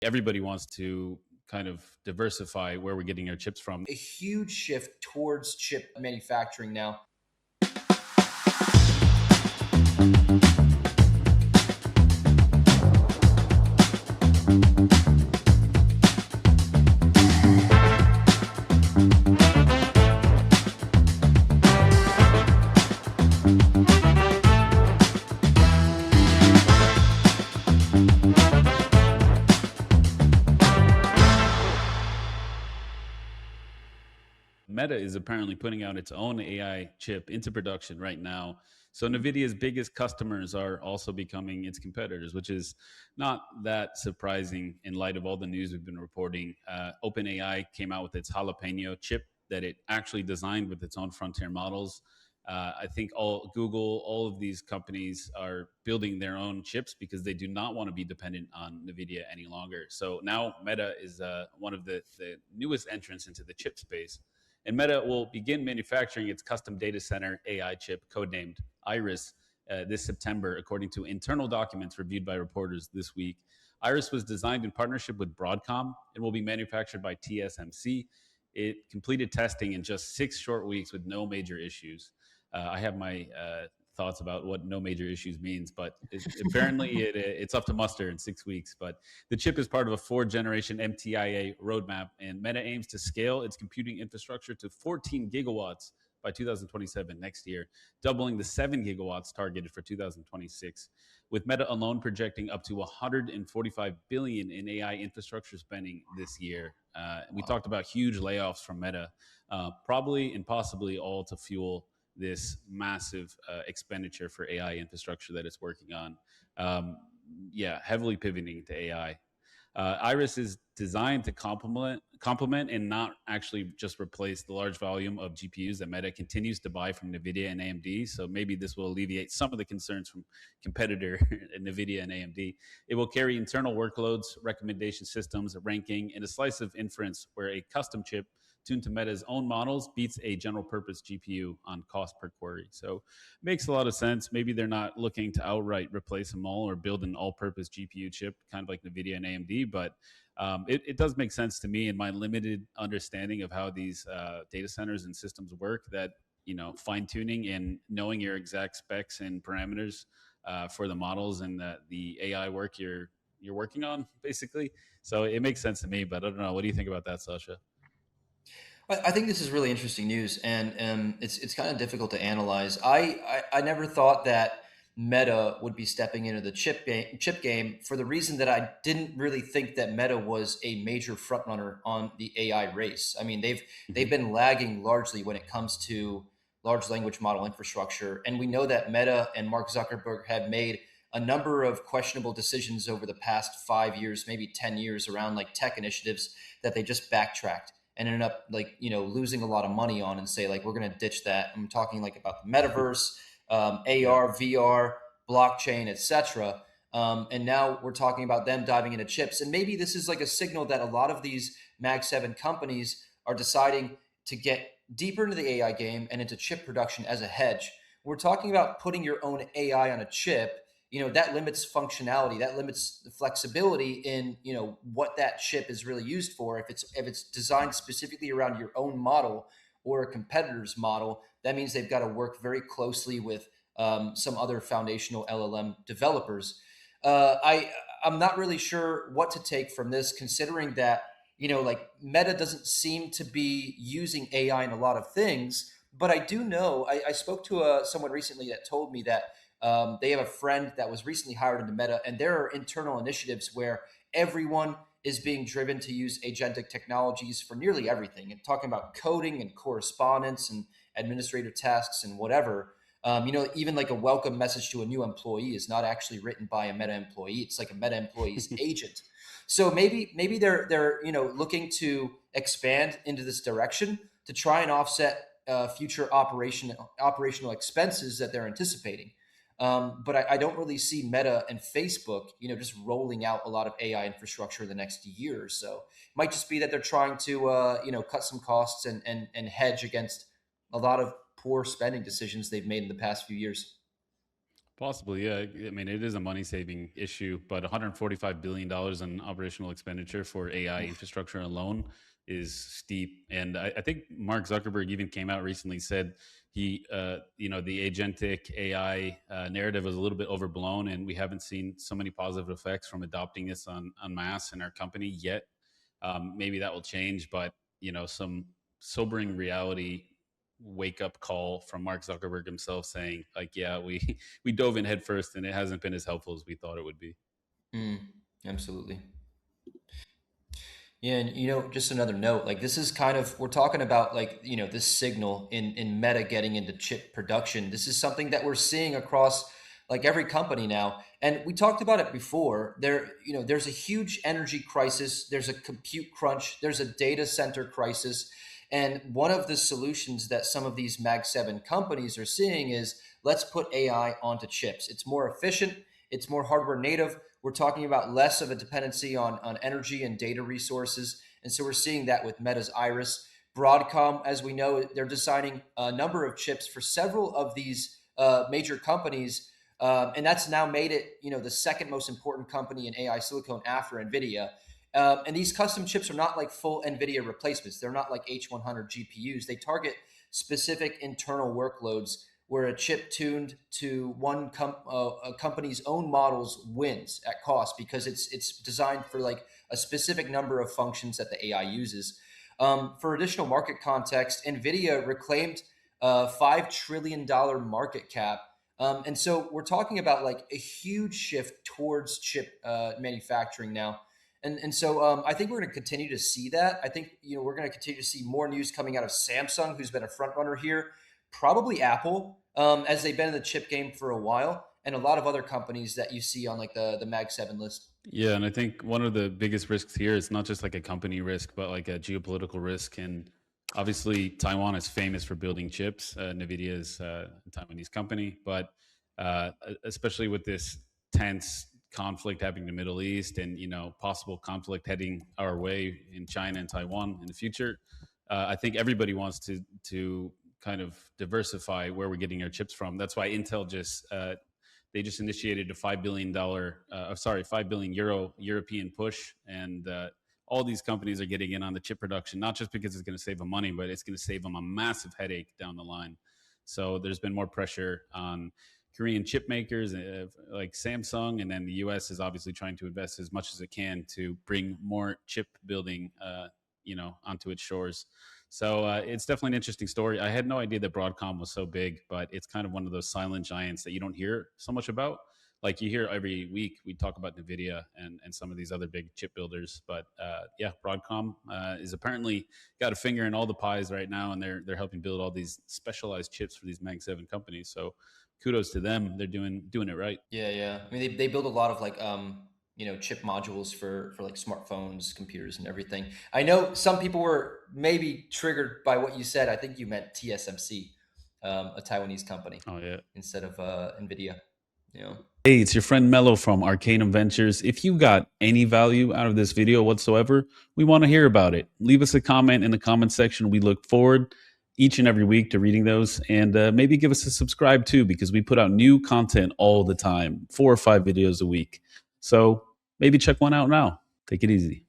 Everybody wants to kind of diversify where we're getting our chips from. A huge shift towards chip manufacturing now. Meta is apparently putting out its own AI chip into production right now. So Nvidia's biggest customers are also becoming its competitors, which is not that surprising in light of all the news we've been reporting. OpenAI came out with its Jalapeno chip that it actually designed with its own frontier models. I think all of these companies are building their own chips because they do not want to be dependent on Nvidia any longer. So now Meta is one of the newest entrants into the chip space. And Meta will begin manufacturing its custom data center AI chip, codenamed Iris, this September, according to internal documents reviewed by reporters this week. Iris was designed in partnership with Broadcom and will be manufactured by TSMC. It completed testing in just 6 short weeks with no major issues. I have my thoughts about what no major issues means, but apparently it's up to muster in 6 weeks. But the chip is part of a 4th-generation MTIA roadmap, and Meta aims to scale its computing infrastructure to 14 gigawatts by 2027, next year, doubling the 7 gigawatts targeted for 2026, with Meta alone projecting up to 145 billion in AI infrastructure spending this year. We talked about huge layoffs from Meta, probably and possibly all to fuel this massive expenditure for AI infrastructure that it's working on. Heavily pivoting to AI. Iris is designed to complement and not actually just replace the large volume of GPUs that Meta continues to buy from Nvidia and AMD. So maybe this will alleviate some of the concerns from competitor Nvidia and AMD. It will carry internal workloads, recommendation systems, ranking, and a slice of inference where a custom chip tuned to Meta's own models beats a general purpose GPU on cost per query. So makes a lot of sense. Maybe they're not looking to outright replace them all or build an all-purpose GPU chip, kind of like Nvidia and AMD, but it does make sense to me in my limited understanding of how these data centers and systems work, that fine tuning and knowing your exact specs and parameters for the models and the AI work you're working on, basically. So it makes sense to me, but I don't know. What do you think about that, Sasha? I think this is really interesting news, and it's kind of difficult to analyze. I never thought that Meta would be stepping into the chip game for the reason that I didn't really think that Meta was a major frontrunner on the AI race. I mean, they've Mhm. been lagging largely when it comes to large language model infrastructure, and we know that Meta and Mark Zuckerberg have made a number of questionable decisions over the past 5 years, maybe 10 years, around like tech initiatives that they just backtracked and ended up like losing a lot of money on, and say like we're going to ditch that. I'm talking like about the metaverse, Yeah. AR, VR, blockchain, etc. And now we're talking about them diving into chips, and maybe this is like a signal that a lot of these Mag 7 companies are deciding to get deeper into the AI game and into chip production as a hedge. We're talking about putting your own AI on a chip. That limits functionality, that limits the flexibility in what that chip is really used for. If it's designed specifically around your own model or a competitor's model, that means they've got to work very closely with some other foundational LLM developers. I'm not really sure what to take from this, considering that like Meta doesn't seem to be using AI in a lot of things. But I do know I spoke to someone recently that told me that they have a friend that was recently hired into Meta, and there are internal initiatives where everyone is being driven to use agentic technologies for nearly everything, and talking about coding and correspondence and administrative tasks and whatever. Even like a welcome message to a new employee is not actually written by a Meta employee; it's like a Meta employee's agent. So maybe they're looking to expand into this direction to try and offset future operational expenses that they're anticipating. But I don't really see Meta and Facebook, just rolling out a lot of AI infrastructure in the next year or so. It might just be that they're trying to, cut some costs and hedge against a lot of poor spending decisions they've made in the past few years. Possibly, yeah. I mean, it is a money saving issue, but $145 billion in operational expenditure for AI Oof. infrastructure alone is steep. And I think Mark Zuckerberg even came out recently, said the agentic AI narrative was a little bit overblown, and we haven't seen so many positive effects from adopting this on mass in our company yet. Maybe that will change, but some sobering reality wake up call from Mark Zuckerberg himself saying, like, yeah, we we dove in head first, and it hasn't been as helpful as we thought it would be. Mm, absolutely. Yeah, and just another note, like this is kind of we're talking about like, this signal in Meta getting into chip production. This is something that we're seeing across like every company now. And we talked about it before. There's a huge energy crisis, there's a compute crunch, there's a data center crisis. And one of the solutions that some of these Mag 7 companies are seeing is let's put AI onto chips. It's more efficient, it's more hardware native. We're talking about less of a dependency on energy and data resources. And so we're seeing that with Meta's Iris. Broadcom, as we know, they're designing a number of chips for several of these major companies. And that's now made it, the second most important company in AI silicon after Nvidia. And these custom chips are not like full Nvidia replacements. They're not like H100 GPUs. They target specific internal workloads where a chip tuned to a company's own models wins at cost because it's designed for like a specific number of functions that the AI uses. For additional market context, Nvidia reclaimed a $5 trillion market cap. And so we're talking about like a huge shift towards chip manufacturing now. And so I think we're going to continue to see that. I think we're going to continue to see more news coming out of Samsung, who's been a front runner here, probably Apple, as they've been in the chip game for a while, and a lot of other companies that you see on like the Mag 7 list. Yeah, and I think one of the biggest risks here is not just like a company risk, but like a geopolitical risk. And obviously, Taiwan is famous for building chips. Nvidia is a Taiwanese company, but especially with this tense conflict happening in the Middle East, and possible conflict heading our way in China and Taiwan in the future, I think everybody wants to kind of diversify where we're getting our chips from. That's why Intel just initiated a €5 billion European push, and all these companies are getting in on the chip production, not just because it's going to save them money, but it's going to save them a massive headache down the line. So there's been more pressure on Korean chip makers like Samsung, and then the U.S. is obviously trying to invest as much as it can to bring more chip building, onto its shores. So it's definitely an interesting story. I had no idea that Broadcom was so big, but it's kind of one of those silent giants that you don't hear so much about. Like you hear every week, we talk about Nvidia and some of these other big chip builders. But yeah, Broadcom is apparently got a finger in all the pies right now, and they're helping build all these specialized chips for these Mag 7 companies. So kudos to them. They're doing it right. Yeah. I mean, they build a lot of like chip modules for like smartphones, computers, and everything. I know some people were maybe triggered by what you said. I think you meant TSMC, a Taiwanese company. Oh yeah. Instead of Nvidia. Hey, it's your friend Mello from Arcanum Ventures. If you got any value out of this video whatsoever, we want to hear about it. Leave us a comment in the comment section. We look forward each and every week to reading those, and maybe give us a subscribe too, because we put out new content all the time, 4 or 5 videos a week. So maybe check one out now. Take it easy.